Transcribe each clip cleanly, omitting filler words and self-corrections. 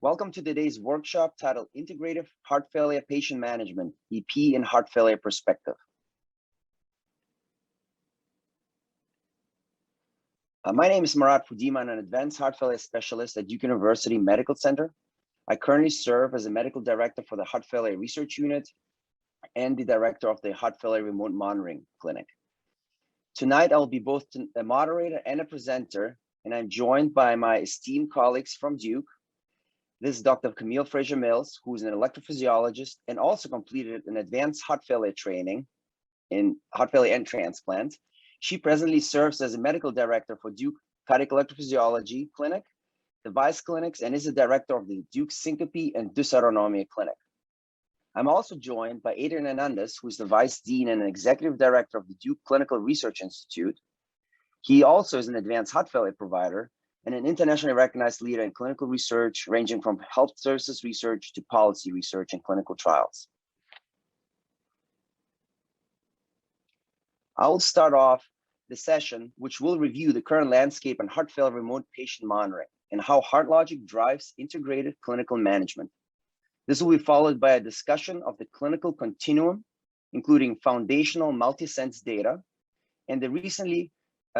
Welcome to today's workshop titled Integrative Heart Failure Patient Management, EP and Heart Failure Perspective. My name is Murad Fujima. I'm an advanced heart failure specialist at Duke University Medical Center. I currently serve as a medical director for the Heart Failure Research Unit and the director of the Heart Failure Remote Monitoring Clinic. Tonight, I'll be both a moderator and a presenter, and I'm joined by my esteemed colleagues from Duke. This is Dr. Camille Frazier-Mills, who is an electrophysiologist and also completed an advanced heart failure training in heart failure and transplant. She presently serves as a medical director for Duke Cardiac Electrophysiology Clinic, Device Clinics, and is the director of the Duke Syncope and Dysautonomia Clinic. I'm also joined by Adrian Hernandez, who is the Vice Dean and Executive Director of the Duke Clinical Research Institute. He also is an advanced heart failure provider and an internationally recognized leader in clinical research, ranging from health services research to policy research and clinical trials. I'll start off the session, which will review the current landscape in heart failure remote patient monitoring and how HeartLogic drives integrated clinical management. This will be followed by a discussion of the clinical continuum, including foundational MultiSENSE data and the recently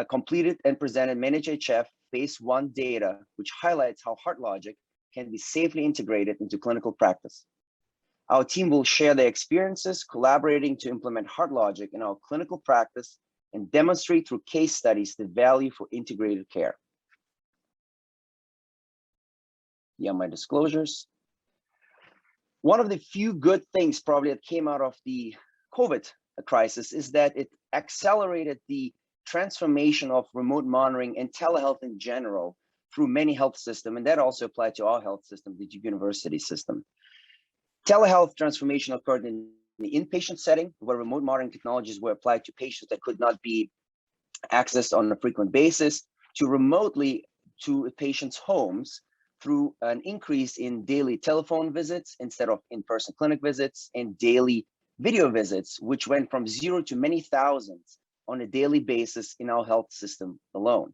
completed and presented MANAGE-HF Phase 1 data, which highlights how HeartLogic can be safely integrated into clinical practice. Our team will share their experiences collaborating to implement HeartLogic in our clinical practice and demonstrate through case studies the value for integrated care. Yeah, my disclosures. One of the few good things probably that came out of the COVID crisis is that it accelerated the transformation of remote monitoring and telehealth in general through many health systems, and that also applied to our health system, the Duke University system. Telehealth transformation occurred in the inpatient setting, where remote monitoring technologies were applied to patients that could not be accessed on a frequent basis, to remotely to patients' homes through an increase in daily telephone visits instead of in-person clinic visits and daily video visits, which went from 0 to many thousands on a daily basis in our health system alone.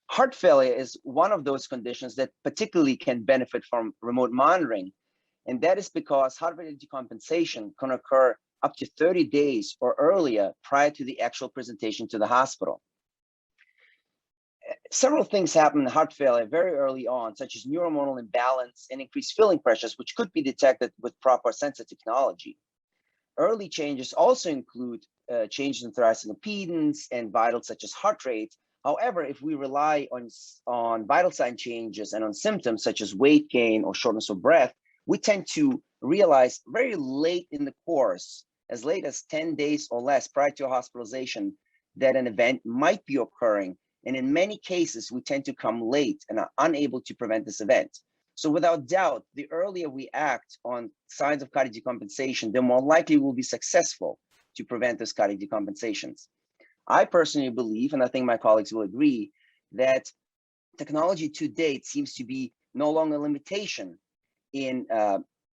Heart failure is one of those conditions that particularly can benefit from remote monitoring, and that is because heart failure decompensation can occur up to 30 days or earlier prior to the actual presentation to the hospital. Several things happen in heart failure very early on, such as neurohormonal imbalance and increased filling pressures, which could be detected with proper sensor technology. Early changes also include changes in thoracic impedance and vitals such as heart rate. However, if we rely on vital sign changes and on symptoms such as weight gain or shortness of breath, we tend to realize very late in the course, as late as 10 days or less prior to hospitalization, that an event might be occurring. And in many cases, we tend to come late and are unable to prevent this event. So without doubt, the earlier we act on signs of cardiac decompensation, the more likely we'll be successful to prevent those cardiac decompensations. I personally believe, and I think my colleagues will agree, that technology to date seems to be no longer a limitation in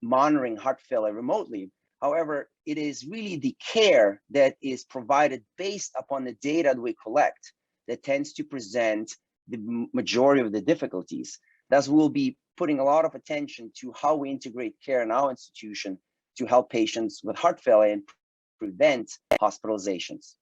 monitoring heart failure remotely. However, it is really the care that is provided based upon the data that we collect that tends to present the majority of the difficulties. Thus, we'll be putting a lot of attention to how we integrate care in our institution to help patients with heart failure and prevent hospitalizations.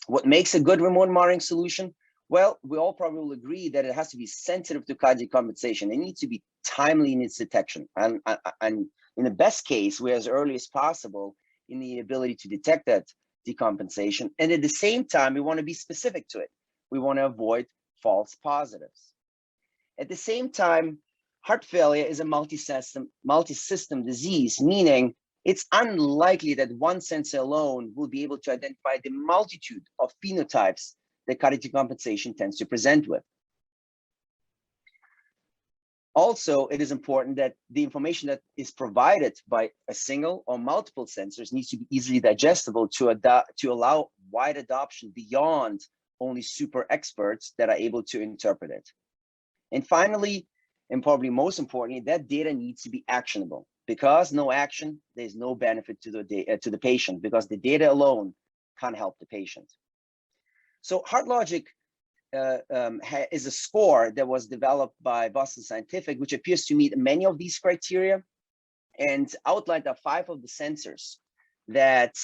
What makes a good remote monitoring solution? Well, we all probably will agree that it has to be sensitive to cardiac decompensation. It needs to be timely in its detection. And in the best case, we're as early as possible in the ability to detect that decompensation. And at the same time, we want to be specific to it. We want to avoid false positives. At the same time, heart failure is a multi-system disease, meaning it's unlikely that one sensor alone will be able to identify the multitude of phenotypes that cardiac decompensation tends to present with. Also, it is important that the information that is provided by a single or multiple sensors needs to be easily digestible to allow wide adoption beyond only super experts that are able to interpret it. And finally, and probably most importantly, that data needs to be actionable. Because no action, there's no benefit to the patient, because the data alone can't help the patient. So HeartLogic is a score that was developed by Boston Scientific, which appears to meet many of these criteria, and outlined are 5 of the sensors that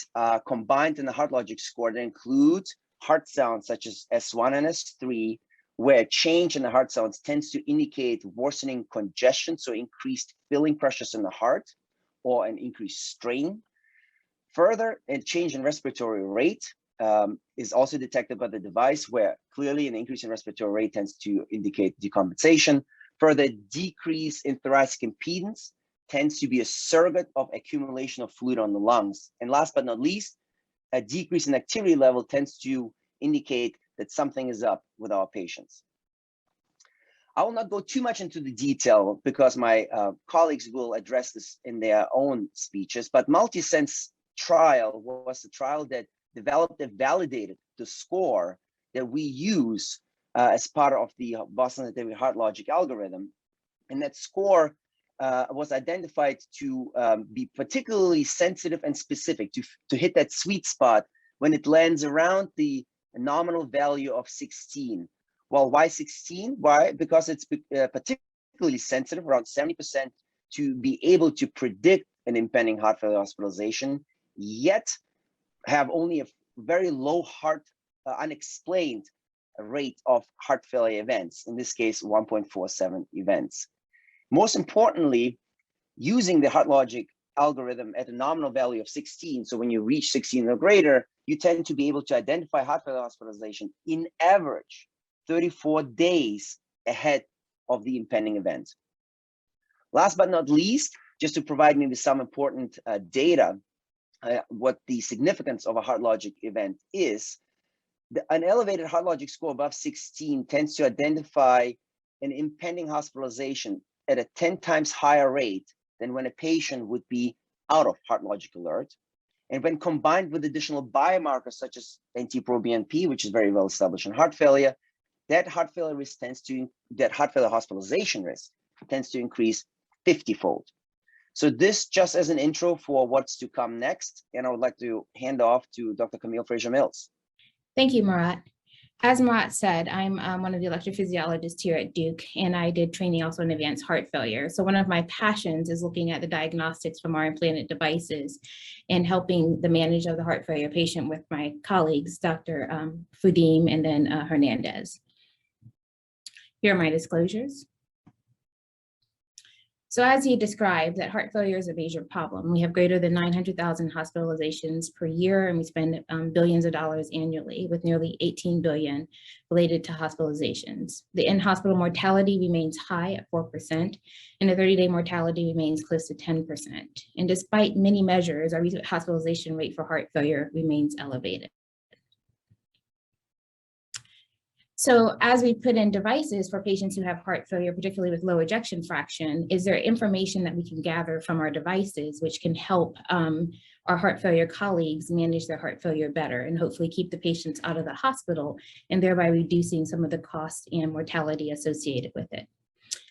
combined in the HeartLogic score that include heart sounds such as S1 and S3, where change in the heart sounds tends to indicate worsening congestion, so increased filling pressures in the heart or an increased strain. Further, a change in respiratory rate is also detected by the device, where clearly an increase in respiratory rate tends to indicate decompensation. Further, decrease in thoracic impedance tends to be a surrogate of accumulation of fluid on the lungs. And last but not least, a decrease in activity level tends to indicate that something is up with our patients. I will not go too much into the detail because my colleagues will address this in their own speeches, but MultiSENSE trial was the trial that developed and validated the score that we use as part of the Boston Scientific HeartLogic algorithm. And that score was identified to be particularly sensitive and specific to hit that sweet spot when it lands around the nominal value of 16. Well, why 16? Why? Because it's particularly sensitive, around 70%, to be able to predict an impending heart failure hospitalization, yet have only a very low unexplained rate of heart failure events, in this case, 1.47 events. Most importantly, using the HeartLogic algorithm at a nominal value of 16, so when you reach 16 or greater, you tend to be able to identify heart failure hospitalization in average 34 days ahead of the impending event. Last but not least, just to provide me with some important data, what the significance of a HeartLogic event is, an elevated HeartLogic score above 16 tends to identify an impending hospitalization at a 10 times higher rate than when a patient would be out of HeartLogic alert. And when combined with additional biomarkers such as NT-proBNP, which is very well established in heart failure, that heart failure hospitalization risk tends to increase 50-fold. So this just as an intro for what's to come next, and I would like to hand off to Dr. Camille Frazier-Mills. Thank you, Murad. As Murad said, I'm one of the electrophysiologists here at Duke, and I did training also in advanced heart failure. So one of my passions is looking at the diagnostics from our implanted devices and helping the manage of the heart failure patient with my colleagues, Dr. Fujima and then Hernandez. Here are my disclosures. So as he described, that heart failure is a major problem. We have greater than 900,000 hospitalizations per year, and we spend billions of dollars annually, with nearly 18 billion related to hospitalizations. The in-hospital mortality remains high at 4%, and the 30-day mortality remains close to 10%. And despite many measures, our hospitalization rate for heart failure remains elevated. So as we put in devices for patients who have heart failure, particularly with low ejection fraction, is there information that we can gather from our devices which can help our heart failure colleagues manage their heart failure better and hopefully keep the patients out of the hospital and thereby reducing some of the cost and mortality associated with it?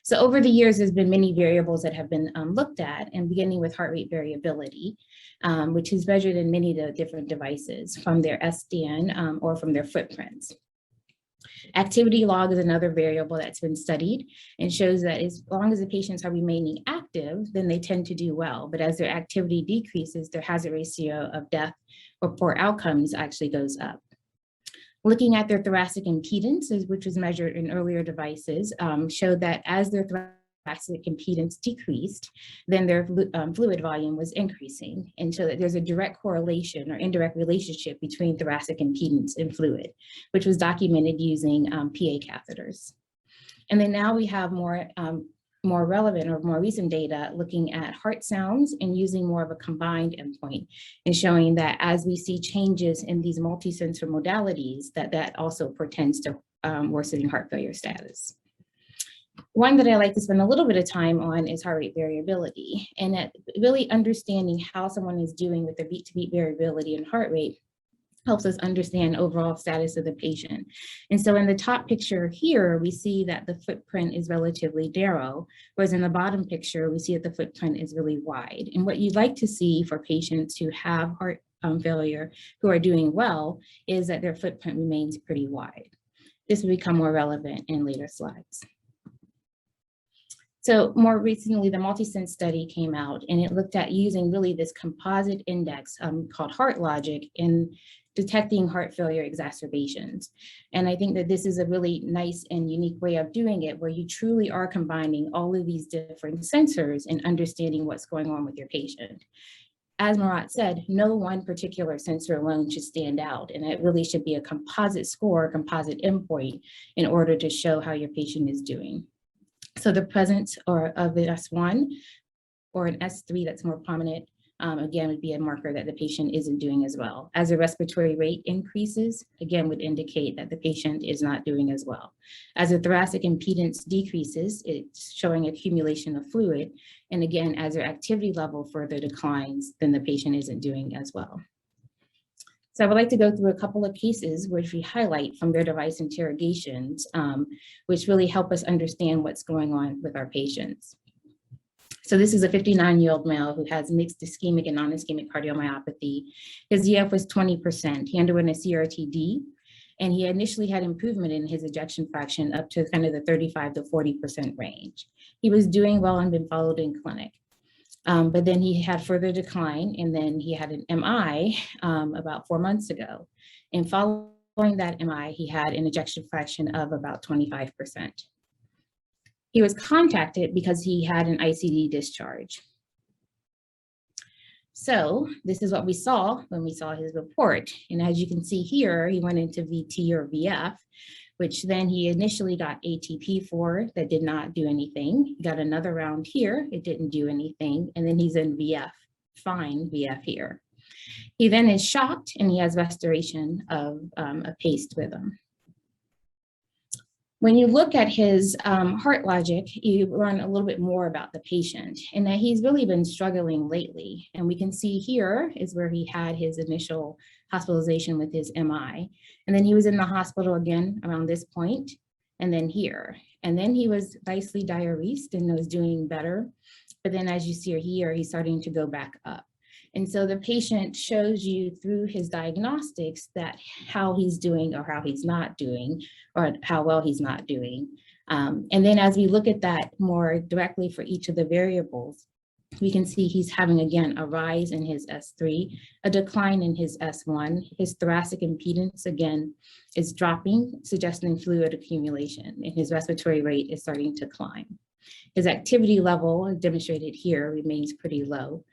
So over the years, there's been many variables that have been looked at, and beginning with heart rate variability, which is measured in many of the different devices from their SDN or from their footprints. Activity log is another variable that's been studied and shows that as long as the patients are remaining active, then they tend to do well. But as their activity decreases, their hazard ratio of death or poor outcomes actually goes up. Looking at their thoracic impedance, which was measured in earlier devices, showed that as their thoracic impedance decreased, then their fluid volume was increasing. And so that there's a direct correlation or indirect relationship between thoracic impedance and fluid, which was documented using PA catheters. And then now we have more relevant or more recent data looking at heart sounds and using more of a combined endpoint and showing that as we see changes in these multi-sensor modalities, that also portends to worsening heart failure status. One that I like to spend a little bit of time on is heart rate variability, and that really understanding how someone is doing with their beat-to-beat variability and heart rate helps us understand overall status of the patient. And so in the top picture here, we see that the footprint is relatively narrow, whereas in the bottom picture, we see that the footprint is really wide. And what you'd like to see for patients who have heart failure, who are doing well, is that their footprint remains pretty wide. This will become more relevant in later slides. So more recently, the MultiSENSE study came out, and it looked at using really this composite index called HeartLogic in detecting heart failure exacerbations. And I think that this is a really nice and unique way of doing it, where you truly are combining all of these different sensors and understanding what's going on with your patient. As Murad said, no one particular sensor alone should stand out, and it really should be a composite score, composite endpoint, in order to show how your patient is doing. So the presence of the S1 or an S3 that's more prominent, again, would be a marker that the patient isn't doing as well. As the respiratory rate increases, again, would indicate that the patient is not doing as well. As the thoracic impedance decreases, it's showing accumulation of fluid. And again, as their activity level further declines, then the patient isn't doing as well. So I would like to go through a couple of cases which we highlight from their device interrogations, which really help us understand what's going on with our patients. So this is a 59-year-old male who has mixed ischemic and non-ischemic cardiomyopathy. His EF was 20%. He underwent a CRTD, and he initially had improvement in his ejection fraction up to kind of the 35 to 40% range. He was doing well and been followed in clinic. But then he had further decline, and then he had an MI about 4 months ago. And following that MI, he had an ejection fraction of about 25%. He was contacted because he had an ICD discharge. So this is what we saw when we saw his report. And as you can see here, he went into VT or VF, which then he initially got ATP for, that did not do anything. He got another round here, it didn't do anything. And then he's in VF, fine VF here. He then is shocked, and he has restoration of a paced rhythm. When you look at his HeartLogic, you learn a little bit more about the patient, and that he's really been struggling lately. And we can see here is where he had his initial hospitalization with his MI. And then he was in the hospital again around this point, and then here. And then he was nicely diuresed and was doing better. But then as you see here, he's starting to go back up. And so the patient shows you through his diagnostics that how he's doing or how he's not doing, or how well he's not doing. And then as we look at that more directly for each of the variables, we can see he's having, again, a rise in his S3, a decline in his S1. His thoracic impedance, again, is dropping, suggesting fluid accumulation, and his respiratory rate is starting to climb. His activity level, demonstrated here, remains pretty low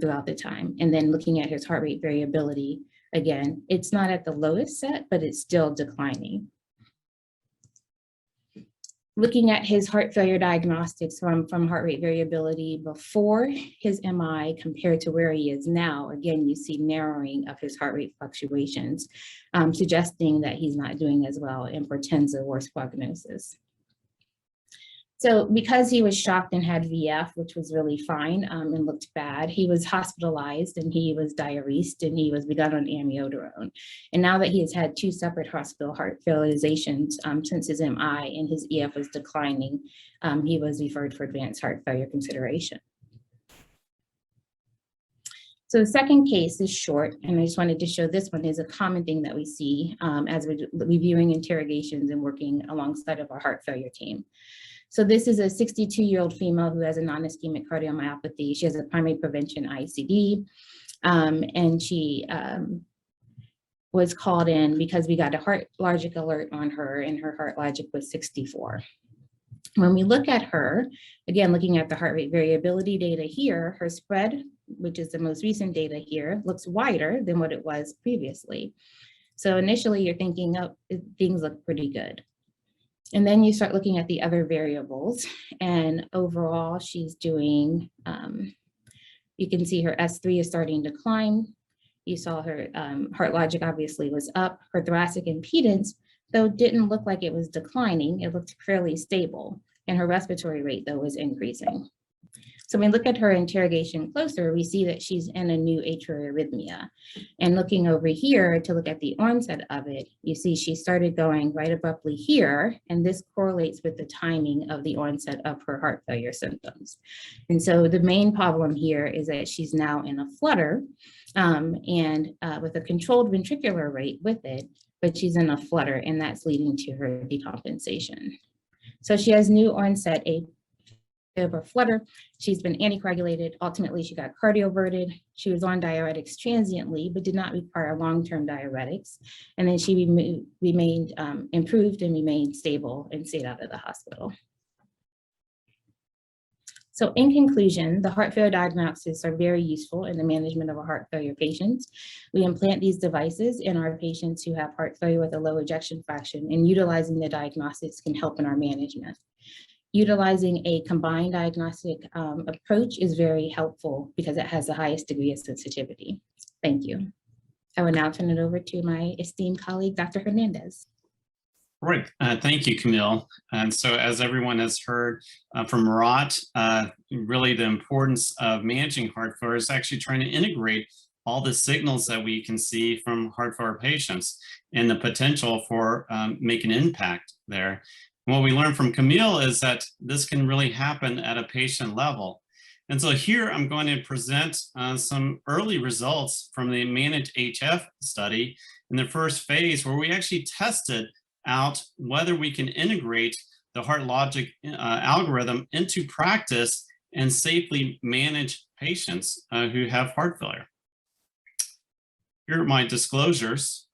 throughout the time. And then looking at his heart rate variability, again, it's not at the lowest set, but it's still declining. Looking at his heart failure diagnostics from heart rate variability before his MI compared to where he is now, again, you see narrowing of his heart rate fluctuations, suggesting that he's not doing as well and portends a worse prognosis. So because he was shocked and had VF, which was really fine and looked bad, he was hospitalized and he was diuresed and he was begun on amiodarone. And now that he has had 2 separate hospital heart failurizations since his MI and his EF was declining, he was referred for advanced heart failure consideration. So the second case is short, and I just wanted to show this one is a common thing that we see as we're reviewing interrogations and working alongside of our heart failure team. So this is a 62-year-old female who has a non-ischemic cardiomyopathy. She has a primary prevention ICD, and she was called in because we got a HeartLogic alert on her, and her HeartLogic was 64. When we look at her, again, looking at the heart rate variability data here, her spread, which is the most recent data here, looks wider than what it was previously. So initially you're thinking, oh, things look pretty good. And then you start looking at the other variables, and overall she's doing, you can see her S3 is starting to climb. You saw her HeartLogic obviously was up. Her thoracic impedance, though, didn't look like it was declining. It looked fairly stable, and her respiratory rate, though, was increasing. So when we look at her interrogation closer, we see that she's in a new atrial arrhythmia. And looking over here to look at the onset of it, you see she started going right abruptly here, and this correlates with the timing of the onset of her heart failure symptoms. And so the main problem here is that she's now in a flutter, and with a controlled ventricular rate with it, but she's in a flutter, and that's leading to her decompensation. So she has new onset AFib or flutter. She's been anticoagulated. Ultimately, she got cardioverted. She was on diuretics transiently, but did not require long-term diuretics. And then she remained improved and remained stable and stayed out of the hospital. So in conclusion, the heart failure diagnostics are very useful in the management of our heart failure patients. We implant these devices in our patients who have heart failure with a low ejection fraction, and utilizing the diagnostics can help in our management. Utilizing a combined diagnostic approach is very helpful because it has the highest degree of sensitivity. Thank you. I will now turn it over to my esteemed colleague, Dr. Hernandez. Right. Thank you, Camille. And so as everyone has heard from Murad, really the importance of managing heart failure is actually trying to integrate all the signals that we can see from heart failure patients and the potential for making an impact there. And what we learned from Camille is that this can really happen at a patient level. And so here I'm going to present some early results from the MANAGE-HF study in the first phase, where we actually tested out whether we can integrate the HeartLogic algorithm into practice and safely manage patients who have heart failure. Here are my disclosures.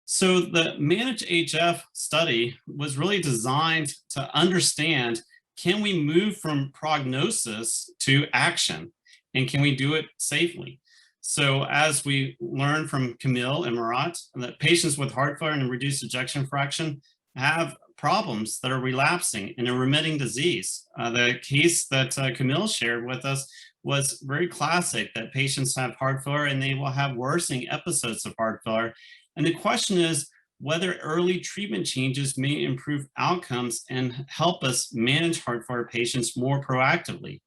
So the MANAGE-HF study was really designed to understand, can we move from prognosis to action, and can we do it safely? So as we learned from Camille and Murad, that patients with heart failure and reduced ejection fraction have problems that are relapsing in a remitting disease. The case that Camille shared with us was very classic, that patients have heart failure and they will have worsening episodes of heart failure. And the question is whether early treatment changes may improve outcomes and help us manage heart failure patients more proactively.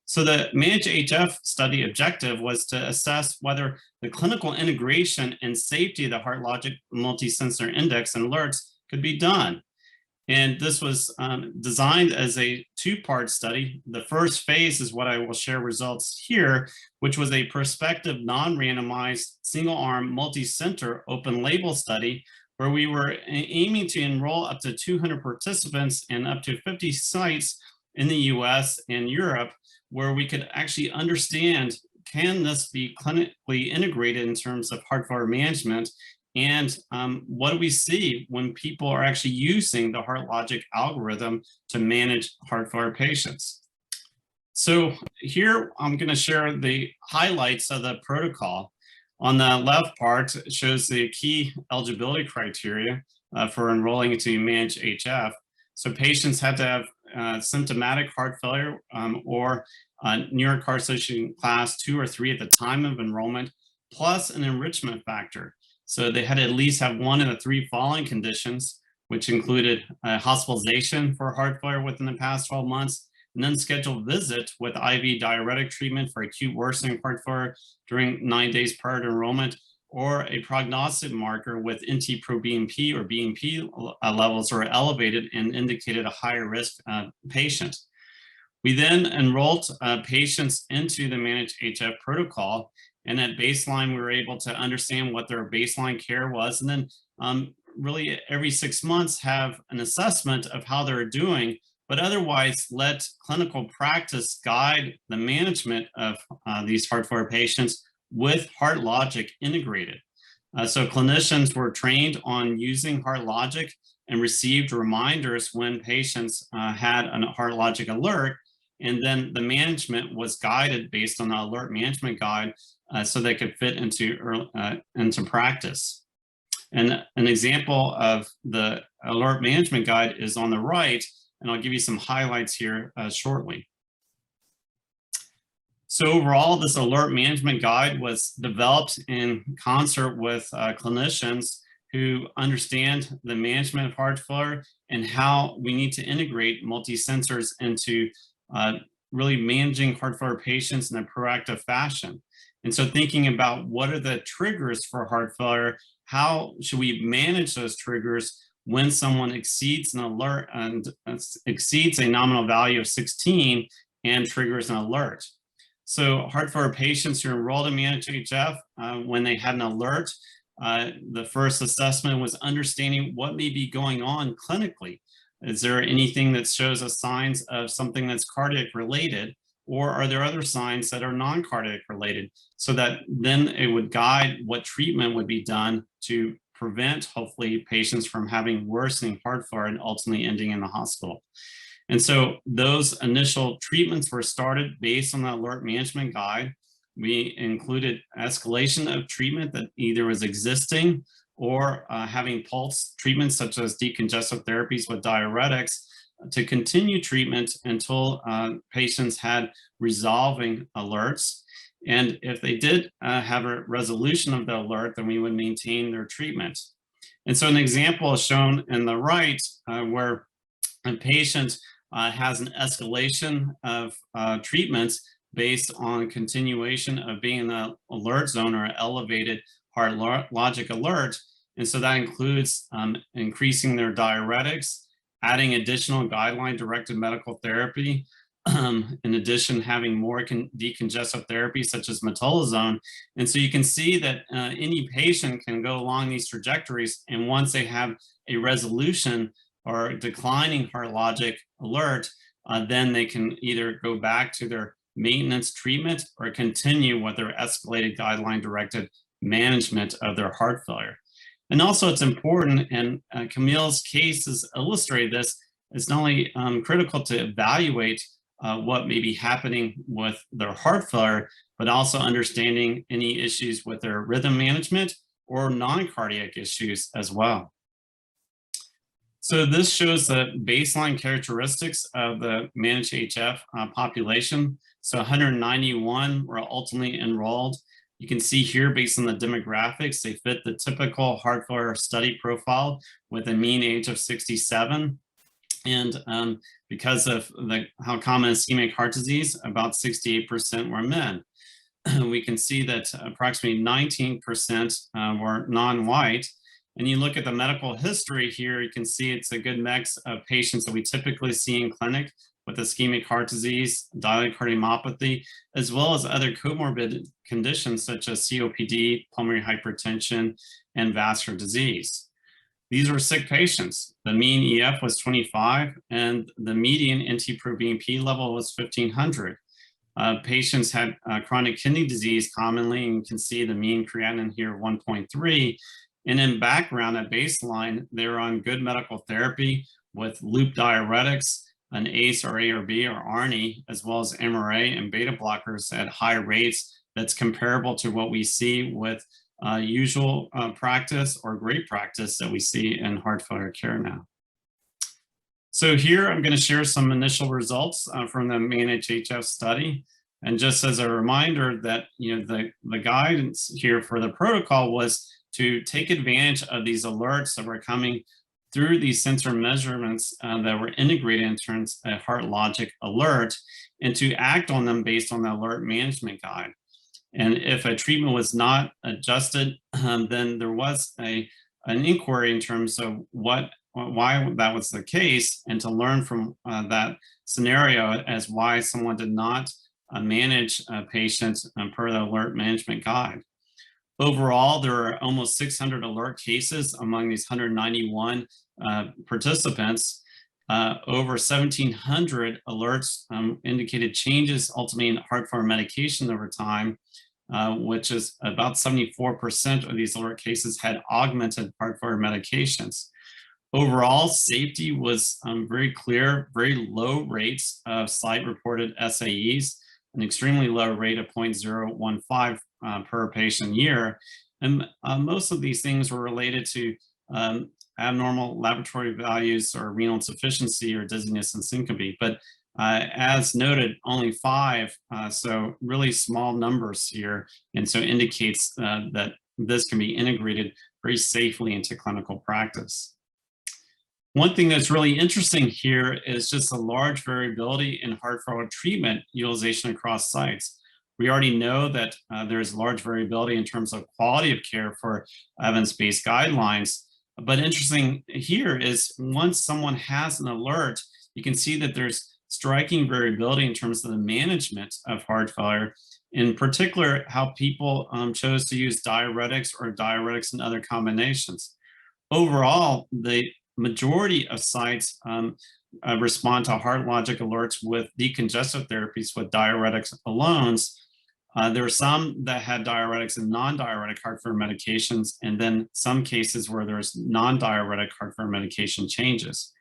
So the MANAGE-HF study objective was to assess whether the clinical integration and safety of the HeartLogic multi-sensor index and alerts could be done. And this was designed as a two-part study. The first phase is what I will share results here, which was a prospective non-randomized single-arm multi-center open label study, where we were aiming to enroll up to 200 participants and up to 50 sites in the US and Europe, where we could actually understand, can this be clinically integrated in terms of heart failure management? And what do we see when people are actually using the HeartLogic algorithm to manage heart failure patients? So here I'm going to share the highlights of the protocol. On the left part, it shows the key eligibility criteria for enrolling into MANAGE-HF. So patients had to have symptomatic heart failure or New York Heart Association class 2 or 3 at the time of enrollment, plus an enrichment factor. So they had to at least have one of the 3 following conditions, which included hospitalization for heart failure within the past 12 months, and then scheduled visit with IV diuretic treatment for acute worsening heart failure during 9 days prior to enrollment, or a prognostic marker with NT-proBNP or BNP levels are elevated and indicated a higher risk patient. We then enrolled patients into the MANAGE-HF protocol, and at baseline, we were able to understand what their baseline care was, and then really every 6 months have an assessment of how they're doing, but otherwise let clinical practice guide the management of these heart failure patients with HeartLogic integrated. So clinicians were trained on using HeartLogic and received reminders when patients had a HeartLogic alert, and then the management was guided based on the alert management guide so they could fit into practice. And an example of the alert management guide is on the right, and I'll give you some highlights here shortly. So overall, this alert management guide was developed in concert with clinicians who understand the management of heart failure and how we need to integrate multi-sensors into really managing heart failure patients in a proactive fashion. And so thinking about what are the triggers for heart failure, how should we manage those triggers when someone exceeds an alert and exceeds a nominal value of 16 and triggers an alert. So heart failure patients who are enrolled in managed HF, when they had an alert, the first assessment was understanding what may be going on clinically. Is there anything that shows us signs of something that's cardiac related, or are there other signs that are non-cardiac related? So that then it would guide what treatment would be done to prevent, hopefully, patients from having worsening heart failure and ultimately ending in the hospital. And so those initial treatments were started based on the alert management guide. We included escalation of treatment that either was existing or having pulse treatments such as decongestive therapies with diuretics to continue treatment until patients had resolving alerts. And if they did have a resolution of the alert, then we would maintain their treatment. And so an example is shown in the right where a patient has an escalation of treatments based on continuation of being in the alert zone or elevated HeartLogic alert. And so that includes increasing their diuretics, adding additional guideline-directed medical therapy, in addition, having more decongestive therapy such as metolazone. And so you can see that any patient can go along these trajectories, and once they have a resolution or declining HeartLogic alert, then they can either go back to their maintenance treatment or continue with their escalated guideline-directed management of their heart failure. And also it's important, and Camille's case has illustrated this, it's not only critical to evaluate what may be happening with their heart failure, but also understanding any issues with their rhythm management or non-cardiac issues as well. So this shows the baseline characteristics of the managed HF population. So 191 were ultimately enrolled. You can see here, based on the demographics, they fit the typical heart failure study profile with a mean age of 67. And because of how common ischemic heart disease, about 68% were men. We can see that approximately 19% were non-white. And you look at the medical history here, you can see it's a good mix of patients that we typically see in clinic with ischemic heart disease, dilated cardiomyopathy, as well as other comorbid conditions such as COPD, pulmonary hypertension, and vascular disease. These were sick patients. The mean EF was 25, and the median NT-proBNP level was 1,500. Patients had chronic kidney disease commonly, and you can see the mean creatinine here, 1.3. And in background at baseline, they were on good medical therapy with loop diuretics, an ACE or ARB or ARNI, as well as MRA and beta blockers at high rates that's comparable to what we see with usual practice or great practice that we see in heart failure care now. So here I'm going to share some initial results from the managed HF study. And just as a reminder that the guidance here for the protocol was to take advantage of these alerts that were coming through these sensor measurements that were integrated in terms of HeartLogic alert, and to act on them based on the alert management guide. And if a treatment was not adjusted, then there was an inquiry in terms of why that was the case, and to learn from that scenario as why someone did not manage a patient per the alert management guide. Overall, there are almost 600 alert cases among these 191 participants. Over 1,700 alerts indicated changes ultimately in heart failure medication over time, which is about 74% of these alert cases had augmented heart failure medications. Overall, safety was very clear, very low rates of site reported SAEs, an extremely low rate of 0.015 per patient year. And most of these things were related to abnormal laboratory values or renal insufficiency or dizziness and syncope. But as noted, only 5, so really small numbers here. And so indicates that this can be integrated very safely into clinical practice. One thing that's really interesting here is just the large variability in heart failure treatment utilization across sites. We already know that there's large variability in terms of quality of care for evidence-based guidelines. But interesting here is once someone has an alert, you can see that there's striking variability in terms of the management of heart failure, in particular, how people chose to use diuretics or diuretics and other combinations. Overall, the majority of sites respond to HeartLogic alerts with decongestive therapies with diuretics alone. There were some that had diuretics and non-diuretic heart failure medications, and then some cases where there's non-diuretic heart failure medication changes.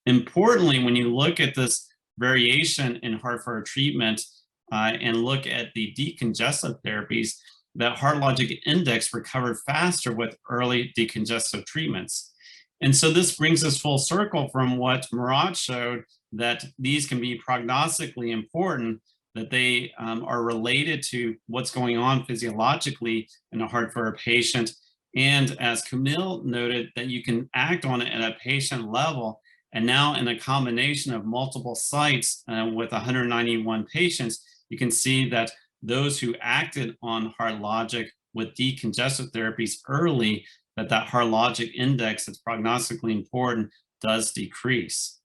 Importantly, when you look at this variation in heart failure treatment and look at the decongestive therapies, that HeartLogic index recovered faster with early decongestive treatments. And so this brings us full circle from what Murad showed, that these can be prognostically important, that they are related to what's going on physiologically in a heart failure patient. And as Camille noted, that you can act on it at a patient level. And now in a combination of multiple sites with 191 patients, you can see that those who acted on HeartLogic with decongestive therapies early, that HeartLogic index that's prognostically important does decrease.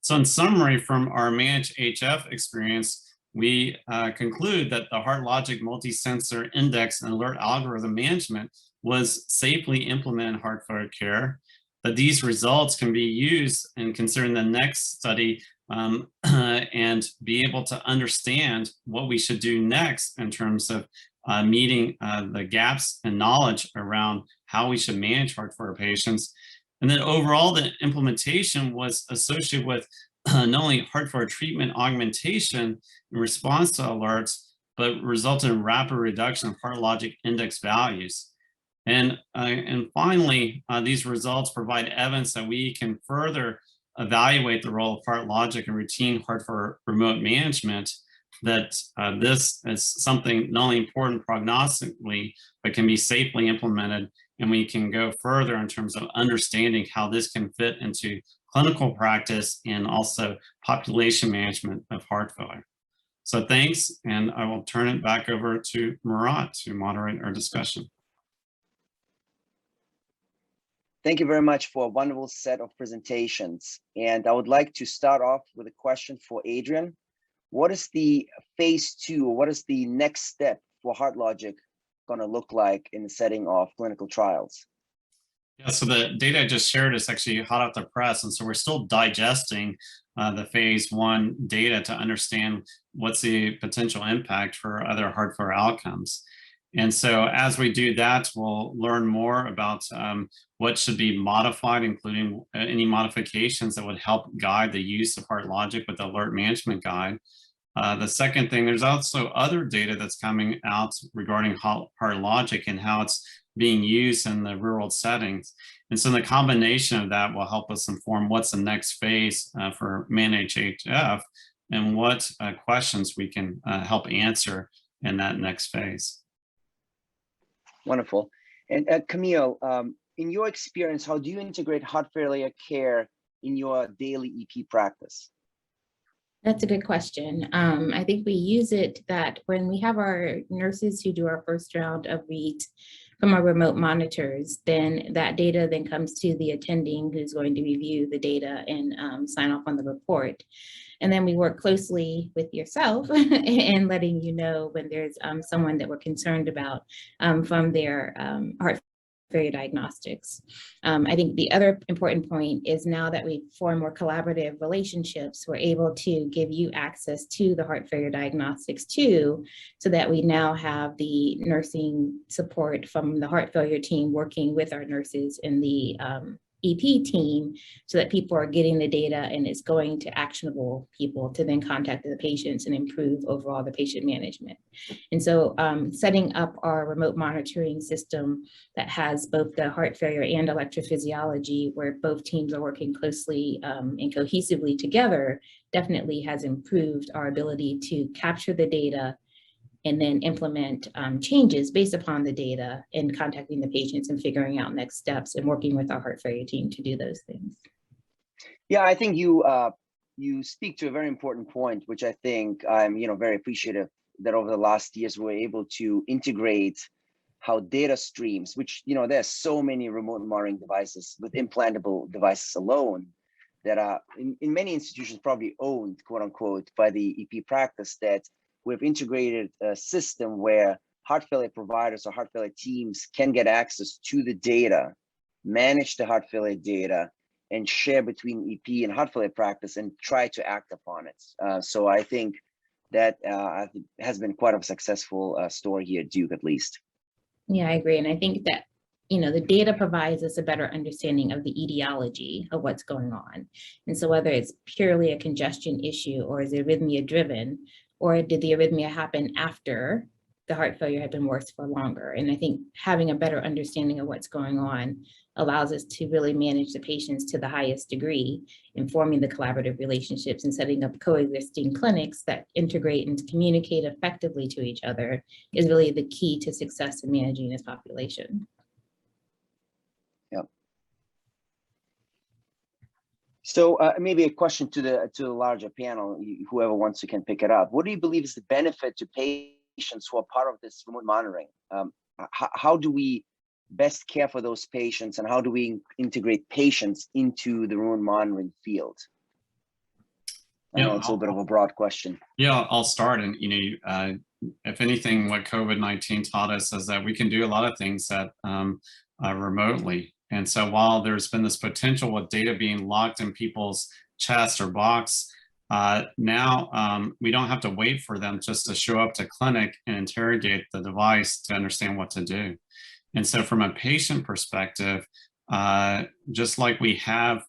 So in summary, from our managed HF experience, we conclude that the HeartLogic multi-sensor index and alert algorithm management was safely implemented in heart failure care, that these results can be used in considering the next study and be able to understand what we should do next in terms of meeting the gaps in knowledge around how we should manage heart failure patients. And then overall, the implementation was associated with not only heart failure treatment augmentation in response to alerts, but resulted in rapid reduction of HeartLogic index values. And finally, these results provide evidence that we can further evaluate the role of HeartLogic in routine heart failure remote management, that this is something not only important prognostically, but can be safely implemented. And we can go further in terms of understanding how this can fit into clinical practice and also population management of heart failure. So thanks, and I will turn it back over to Murad to moderate our discussion. Thank you very much for a wonderful set of presentations. And I would like to start off with a question for Adrian. What is the phase 2, or what is the next step for HeartLogic going to look like in the setting of clinical trials? Yeah, so the data I just shared is actually hot off the press, and so we're still digesting the phase 1 data to understand what's the potential impact for other heart failure outcomes. And so as we do that, we'll learn more about what should be modified, including any modifications that would help guide the use of HeartLogic with the alert management guide. The second thing, there's also other data that's coming out regarding HeartLogic and how it's being used in the real world settings. And so the combination of that will help us inform what's the next phase for managed HF and what questions we can help answer in that next phase. Wonderful. And Camille, in your experience, how do you integrate heart failure care in your daily EP practice? That's a good question. I think we use it that when we have our nurses who do our first round of reads from our remote monitors, then that data then comes to the attending who's going to review the data and sign off on the report. And then we work closely with yourself and letting you know when there's someone that we're concerned about from their heart failure diagnostics. I think the other important point is now that we've formed more collaborative relationships, we're able to give you access to the heart failure diagnostics too, so that we now have the nursing support from the heart failure team working with our nurses in the EP team, so that people are getting the data and it's going to actionable people to then contact the patients and improve overall the patient management. And so setting up our remote monitoring system that has both the heart failure and electrophysiology, where both teams are working closely and cohesively together, definitely has improved our ability to capture the data and then implement changes based upon the data and contacting the patients and figuring out next steps and working with our heart failure team to do those things. Yeah, I think you speak to a very important point, which I think I'm very appreciative that over the last years we're able to integrate how data streams, which there's so many remote monitoring devices with implantable devices alone, that are in many institutions probably owned, quote unquote, by the EP practice, that we've integrated a system where heart failure providers or heart failure teams can get access to the data, manage the heart failure data, and share between EP and heart failure practice and try to act upon it. So I think that has been quite a successful story here at Duke, at least. Yeah, I agree. And I think that, the data provides us a better understanding of the etiology of what's going on. And so whether it's purely a congestion issue, or is it arrhythmia driven, or did the arrhythmia happen after the heart failure had been worse for longer? And I think having a better understanding of what's going on allows us to really manage the patients to the highest degree, informing the collaborative relationships and setting up coexisting clinics that integrate and communicate effectively to each other is really the key to success in managing this population. Yep. So maybe a question to the larger panel, whoever wants to can pick it up. What do you believe is the benefit to patients who are part of this remote monitoring? How do we best care for those patients, and how do we integrate patients into the remote monitoring field? I know it's a little bit of a broad question. Yeah, I'll start. And if anything, what COVID-19 taught us is that we can do a lot of things that remotely. And so while there's been this potential with data being locked in people's chest or box, now we don't have to wait for them just to show up to clinic and interrogate the device to understand what to do. And so from a patient perspective, just like we have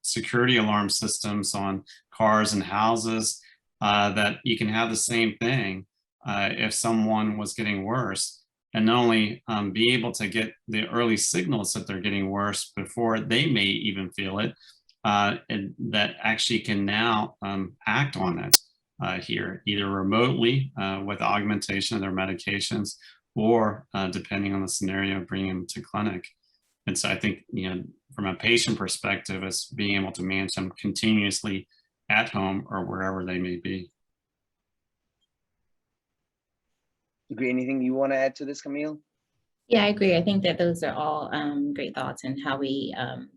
security alarm systems on cars and houses, that you can have the same thing if someone was getting worse, and not only be able to get the early signals that they're getting worse before they may even feel it, and that actually can now act on it here, either remotely with augmentation of their medications, or depending on the scenario, bring them to clinic. And so I think, from a patient perspective, it's being able to manage them continuously at home or wherever they may be. Agree. Anything you want to add to this, Camille? Yeah, I agree. I think that those are all great thoughts, and how we,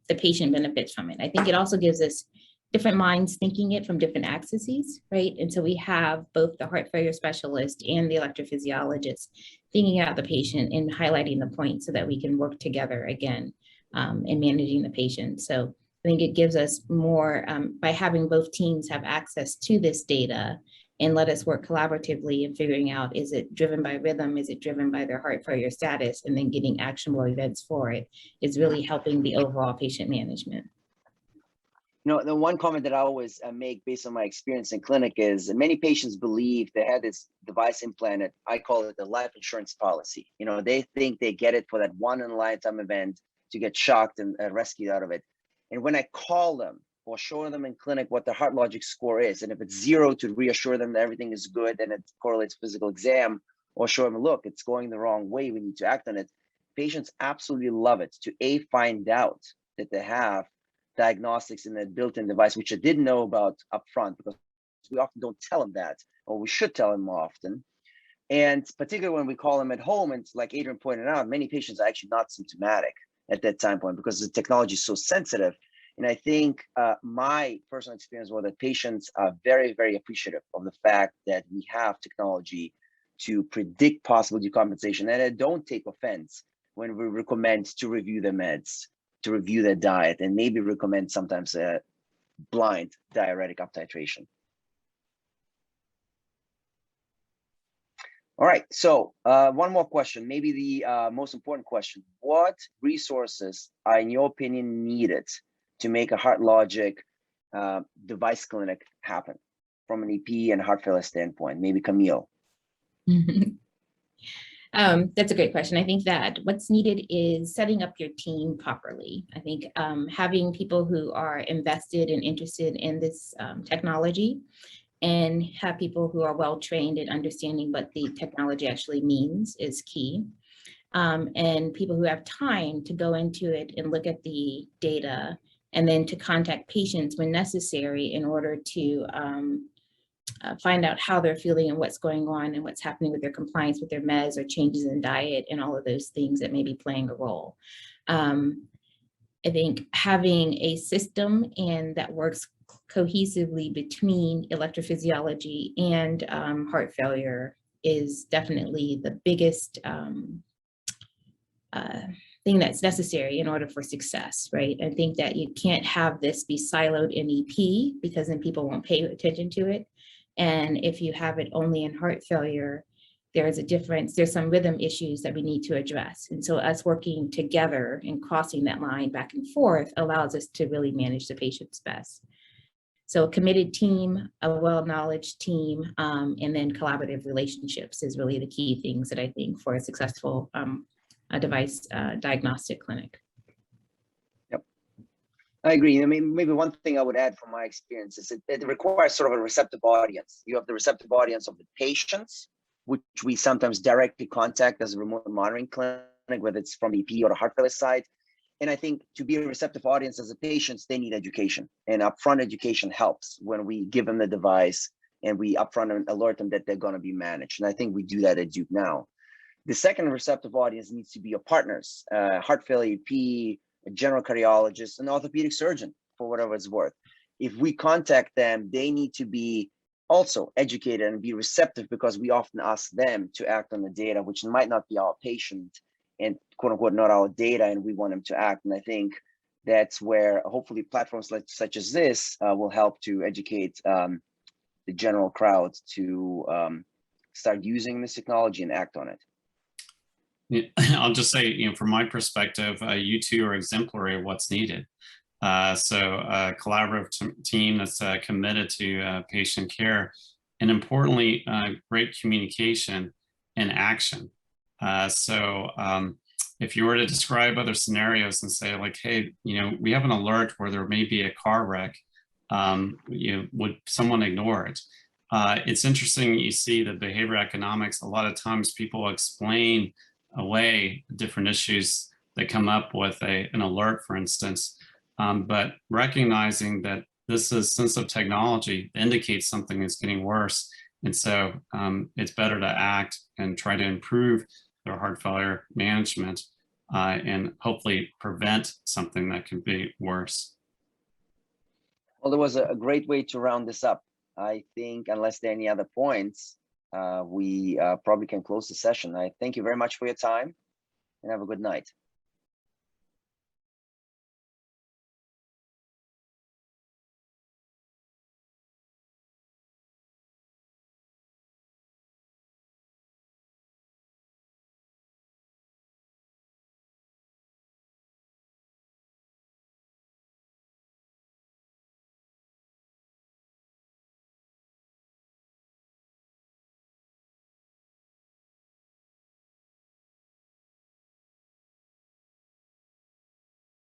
the patient benefits from it. I think it also gives us different minds thinking it from different axes, right? And so we have both the heart failure specialist and the electrophysiologist thinking out the patient and highlighting the points so that we can work together again in managing the patient. So I think it gives us more, by having both teams have access to this data and let us work collaboratively in figuring out, is it driven by rhythm? Is it driven by their heart failure status? And then getting actionable events for it is really helping the overall patient management. The one comment that I always make based on my experience in clinic is many patients believe they had this device implanted. I call it the life insurance policy. They think they get it for that one in a lifetime event to get shocked and rescued out of it. And when I call them or show them in clinic what the HeartLogic score is, and if it's 0 to reassure them that everything is good and it correlates physical exam, or show them, look, it's going the wrong way, we need to act on it, patients absolutely love it to find out that they have diagnostics in that built-in device, which I didn't know about upfront, because we often don't tell them that, or we should tell them more often. And particularly when we call them at home, and like Adrian pointed out, many patients are actually not symptomatic at that time point because the technology is so sensitive. And I think my personal experience was that patients are very, very appreciative of the fact that we have technology to predict possible decompensation, and I don't take offense when we recommend to review the meds, to review their diet, and maybe recommend sometimes a blind diuretic up titration. All right, so one more question, maybe the most important question. What resources are, in your opinion, needed to make a HeartLogic device clinic happen from an EP and heart failure standpoint? Maybe Camille. That's a great question. I think that what's needed is setting up your team properly. I think having people who are invested and interested in this technology, and have people who are well trained in understanding what the technology actually means is key. And people who have time to go into it and look at the data, and then to contact patients when necessary in order to find out how they're feeling and what's going on and what's happening with their compliance with their meds or changes in diet and all of those things that may be playing a role. And I think having a system and that works cohesively between electrophysiology and heart failure is definitely the biggest thing that's necessary in order for success, right? I think that you can't have this be siloed in EP because then people won't pay attention to it. And if you have it only in heart failure, there's a difference, there's some rhythm issues that we need to address. And so us working together and crossing that line back and forth allows us to really manage the patients best. So a committed team, a well-knowledge team, and then collaborative relationships is really the key things that I think for a successful device diagnostic clinic. Yep, I agree. I mean, maybe one thing I would add from my experience is it requires sort of a receptive audience. You have the receptive audience of the patients, which we sometimes directly contact as a remote monitoring clinic, whether it's from the EP or the heart failure side. And I think to be a receptive audience as a patient, they need education, and upfront education helps when we give them the device and we upfront alert them that they're going to be managed. And I think we do that at Duke now. The second receptive audience needs to be your partners, heart failure EP, a general cardiologist, an orthopedic surgeon, for whatever it's worth. If we contact them, they need to be also educated and be receptive, because we often ask them to act on the data, which might not be our patient and quote unquote not our data, and we want them to act. And I think that's where hopefully platforms such as this will help to educate the general crowd to start using this technology and act on it. Yeah, I'll just say, from my perspective, you two are exemplary of what's needed. So a collaborative team that's committed to patient care, and importantly, great communication and action. If you were to describe other scenarios and say like, hey, we have an alert where there may be a car wreck, would someone ignore it? It's interesting, you see the behavioral economics, a lot of times people explain away different issues that come up with an alert, for instance, but recognizing that this is sensitive technology indicates something is getting worse. And so it's better to act and try to improve their heart failure management and hopefully prevent something that can be worse. Well, there was a great way to round this up. I think unless there are any other points, we probably can close the session. I thank you very much for your time and have a good night.